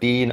3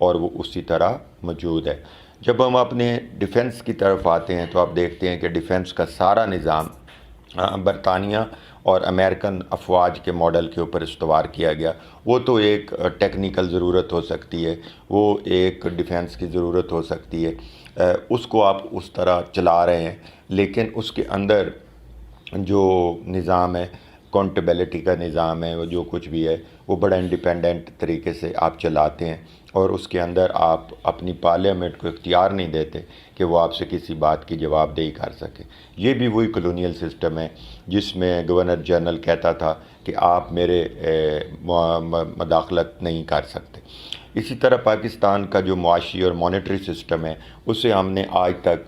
اور وہ اسی طرح موجود ہے۔ جب ہم اپنے ڈیفنس کی طرف آتے ہیں تو آپ دیکھتے ہیں کہ ڈیفنس کا سارا نظام برطانیہ اور امریکن افواج کے ماڈل کے اوپر استوار کیا گیا۔ وہ تو ایک ٹیکنیکل ضرورت ہو سکتی ہے، وہ ایک ڈیفنس کی ضرورت ہو سکتی ہے، اس کو آپ اس طرح چلا رہے ہیں، لیکن اس کے اندر جو نظام ہے، اکاؤنٹیبلٹی کا نظام ہے، وہ جو کچھ بھی ہے وہ بڑا انڈیپینڈنٹ طریقے سے آپ چلاتے ہیں، اور اس کے اندر آپ اپنی پارلیمنٹ کو اختیار نہیں دیتے کہ وہ آپ سے کسی بات کی جواب دہی کر سکے۔ یہ بھی وہی کلونیل سسٹم ہے جس میں گورنر جنرل کہتا تھا کہ آپ میرے مداخلت نہیں کر سکتے۔ اسی طرح پاکستان کا جو معاشی اور مانیٹری سسٹم ہے اسے ہم نے آج تک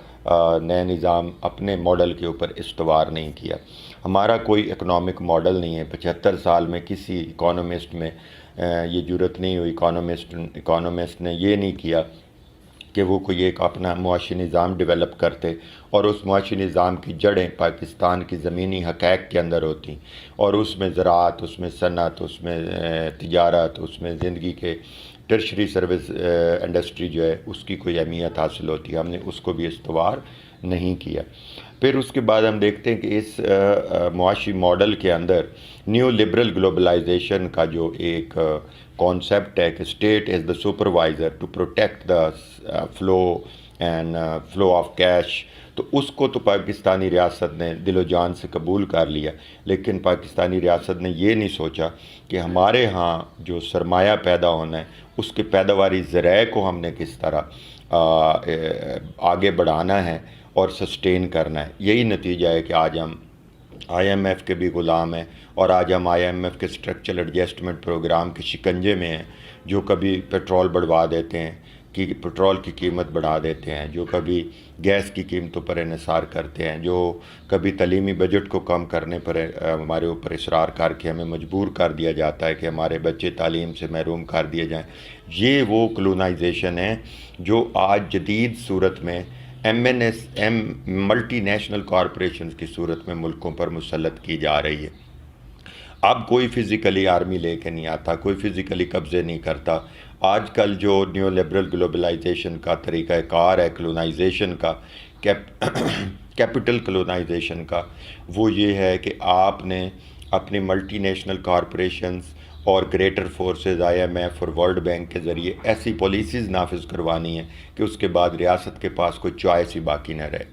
نئے نظام اپنے ماڈل کے اوپر استوار نہیں کیا۔ ہمارا کوئی اکنامک ماڈل نہیں ہے۔ 75 سال میں کسی اکانومسٹ میں یہ جرت نہیں ہوئی، اکانومسٹ نے یہ نہیں کیا کہ وہ کوئی ایک اپنا معاشی نظام ڈیولپ کرتے، اور اس معاشی نظام کی جڑیں پاکستان کی زمینی حقائق کے اندر ہوتی، اور اس میں زراعت، اس میں صنعت، اس میں تجارت، اس میں زندگی کے ٹرشری سروس انڈسٹری جو ہے اس کی کوئی اہمیت حاصل ہوتی ہے۔ ہم نے اس کو بھی استوار نہیں کیا۔ پھر اس کے بعد ہم دیکھتے ہیں کہ اس معاشی ماڈل کے اندر نیو لبرل گلوبلائزیشن کا جو ایک کانسیپٹ ہے کہ state is the supervisor to protect the flow of cash, تو اس کو تو پاکستانی ریاست نے دل و جان سے قبول کر لیا، لیکن پاکستانی ریاست نے یہ نہیں سوچا کہ ہمارے ہاں جو سرمایہ پیدا ہونا ہے اس کے پیداواری ذرائع کو ہم نے کس طرح آگے بڑھانا ہے اور سسٹین کرنا ہے۔ یہی نتیجہ ہے کہ آج ہم آئی ایم ایف کے بھی غلام ہیں، اور آج ہم آئی ایم ایف کے اسٹرکچرل ایڈجسٹمنٹ پروگرام کے شکنجے میں ہیں، جو کبھی پیٹرول بڑھوا دیتے ہیں کہ پٹرول کی قیمت بڑھا دیتے ہیں، جو کبھی گیس کی قیمتوں پر انحصار کرتے ہیں، جو کبھی تعلیمی بجٹ کو کم کرنے پر ہمارے اوپر اصرار کر کے ہمیں مجبور کر دیا جاتا ہے کہ ہمارے بچے تعلیم سے محروم کر دیے جائیں۔ یہ وہ کلونائزیشن ہے جو آج جدید صورت میں ملٹی نیشنل کارپوریشنز کی صورت میں ملکوں پر مسلط کی جا رہی ہے۔ اب کوئی فزیکلی آرمی لے کے نہیں آتا، کوئی فزیکلی قبضے نہیں کرتا۔ آج کل جو نیو لبرل گلوبلائزیشن کا طریقہ کار ہے کلونائزیشن کا، کیپٹل کلونائزیشن کا، وہ یہ ہے کہ آپ نے اپنے ملٹی نیشنل کارپوریشنز اور greater forces I M F اور ورلڈ بینک کے ذریعے ایسی پالیسیز نافذ کروانی ہیں کہ اس کے بعد ریاست کے پاس کوئی چوائس ہی باقی نہ رہے۔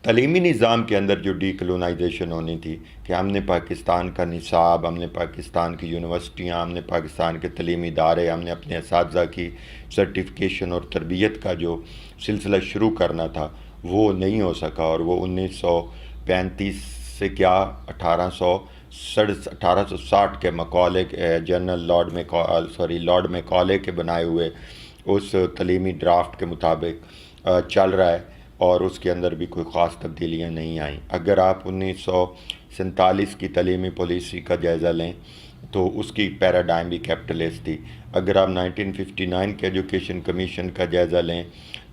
تعلیمی نظام کے اندر جو ڈی کلونائزیشن ہونی تھی کہ ہم نے پاکستان کا نصاب، ہم نے پاکستان کی یونیورسٹیاں، ہم نے پاکستان کے تعلیمی ادارے، ہم نے اپنے اساتذہ کی سرٹیفکیشن اور تربیت کا جو سلسلہ شروع کرنا تھا وہ نہیں ہو سکا، اور وہ 1935 سے کیا 1860 کے مقالے جنرل لارڈ میکالے کے بنائے ہوئے اس تعلیمی ڈرافٹ کے مطابق چل رہا ہے، اور اس کے اندر بھی کوئی خاص تبدیلیاں نہیں آئیں۔ اگر آپ 1947 کی تعلیمی پالیسی کا جائزہ لیں تو اس کی پیراڈائم بھی کیپٹلسٹ تھی۔ اگر آپ 1959 کے ایجوکیشن کمیشن کا جائزہ لیں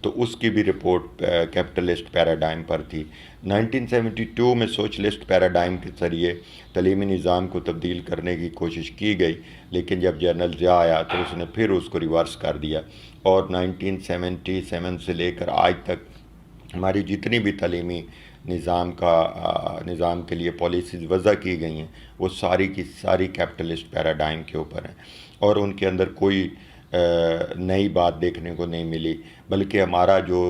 تو اس کی بھی رپورٹ کیپٹلسٹ پیراڈائم پر تھی۔ 1972 میں سوشلسٹ پیراڈائم کے ذریعے تعلیمی نظام کو تبدیل کرنے کی کوشش کی گئی، لیکن جب جنرل ضیاء آیا تو اس نے پھر اس کو ریورس کر دیا، اور 1977 سے لے کر آج تک ہماری جتنی بھی تعلیمی نظام کے لیے پالیسیز وضع کی گئی ہیں وہ ساری کی ساری کیپٹلسٹ پیراڈائم کے اوپر ہیں، اور ان کے اندر کوئی نئی بات دیکھنے کو نہیں ملی، بلکہ ہمارا جو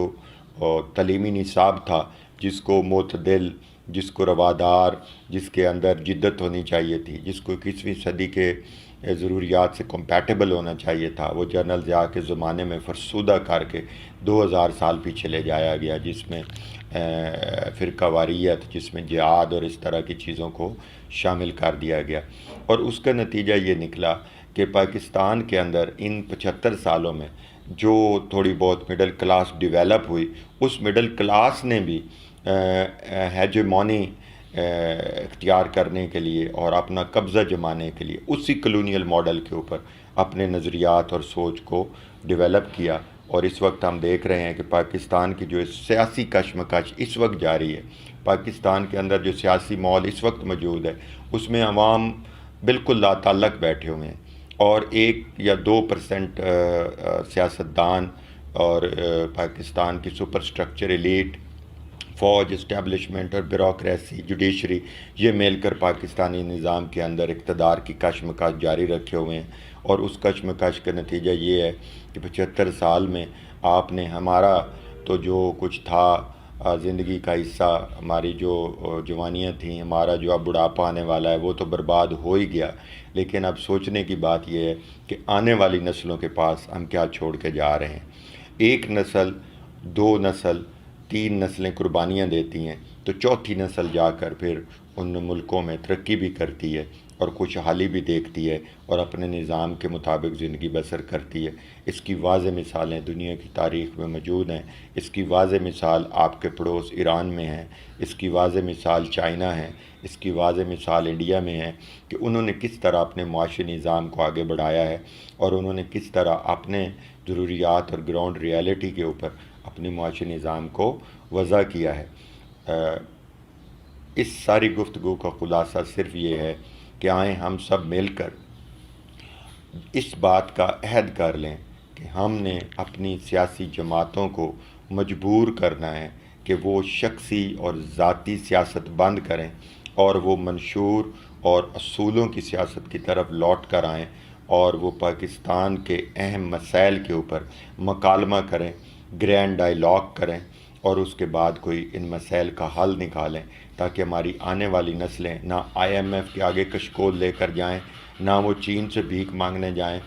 تعلیمی نصاب تھا جس کو معتدل، جس کو روادار، جس کے اندر جدت ہونی چاہیے تھی، جس کو 21ویں صدی کے ضروریات سے کمپیٹیبل ہونا چاہیے تھا، وہ جنرل ضیاء کے زمانے میں فرسودہ کر کے 2000 سال پیچھے لے جایا گیا، جس میں فرقہ واریت، جس میں جہاد اور اس طرح کی چیزوں کو شامل کر دیا گیا، اور اس کا نتیجہ یہ نکلا کہ پاکستان کے اندر ان 75 سالوں میں جو تھوڑی بہت مڈل کلاس ڈیولپ ہوئی، اس مڈل کلاس نے بھی ہیجمونی اختیار کرنے کے لیے اور اپنا قبضہ جمانے کے لیے اسی کلونیل ماڈل کے اوپر اپنے نظریات اور سوچ کو ڈیولپ کیا، اور اس وقت ہم دیکھ رہے ہیں کہ پاکستان کی جو سیاسی کشمکش اس وقت جاری ہے، پاکستان کے اندر جو سیاسی ماحول اس وقت موجود ہے اس میں عوام بالکل لا تعلق بیٹھے ہوئے ہیں، اور 1 یا 2% سیاستدان اور پاکستان کی سپر اسٹرکچر ایلیٹ، فوج، اسٹیبلشمنٹ اور بیوروکریسی، جوڈیشری، یہ مل کر پاکستانی نظام کے اندر اقتدار کی کشمکش جاری رکھے ہوئے ہیں، اور اس کشمکش کا نتیجہ یہ ہے کہ 75 سال میں آپ نے ہمارا تو جو کچھ تھا زندگی کا حصہ، ہماری جو جوانیاں تھیں، ہمارا جو اب بڑھاپا آنے والا ہے وہ تو برباد ہو ہی گیا، لیکن اب سوچنے کی بات یہ ہے کہ آنے والی نسلوں کے پاس ہم کیا چھوڑ کے جا رہے ہیں۔ ایک نسل، 2 نسل، 3 نسلیں قربانیاں دیتی ہیں تو چوتھی نسل جا کر پھر ان ملکوں میں ترقی بھی کرتی ہے اور خوشحالی بھی دیکھتی ہے اور اپنے نظام کے مطابق زندگی بسر کرتی ہے۔ اس کی واضح مثالیں دنیا کی تاریخ میں موجود ہیں۔ اس کی واضح مثال آپ کے پڑوس ایران میں ہے، اس کی واضح مثال چائنا ہے، اس کی واضح مثال انڈیا میں ہے کہ انہوں نے کس طرح اپنے معاشی نظام کو آگے بڑھایا ہے اور انہوں نے کس طرح اپنے ضروریات اور گراؤنڈ ریالٹی کے اوپر اپنے معاشی نظام کو وضع کیا ہے۔ اس ساری گفتگو کا خلاصہ صرف یہ ہے کہ آئیں ہم سب مل کر اس بات کا عہد کر لیں کہ ہم نے اپنی سیاسی جماعتوں کو مجبور کرنا ہے کہ وہ شخصی اور ذاتی سیاست بند کریں اور وہ منشور اور اصولوں کی سیاست کی طرف لوٹ کر آئیں، اور وہ پاکستان کے اہم مسائل کے اوپر مکالمہ کریں، گرینڈ ڈائیلاگ کریں، اور اس کے بعد کوئی ان مسائل کا حل نکالیں تاکہ ہماری آنے والی نسلیں نہ IMF کے آگے کشکول لے کر جائیں، نہ وہ چین سے بھیک مانگنے جائیں،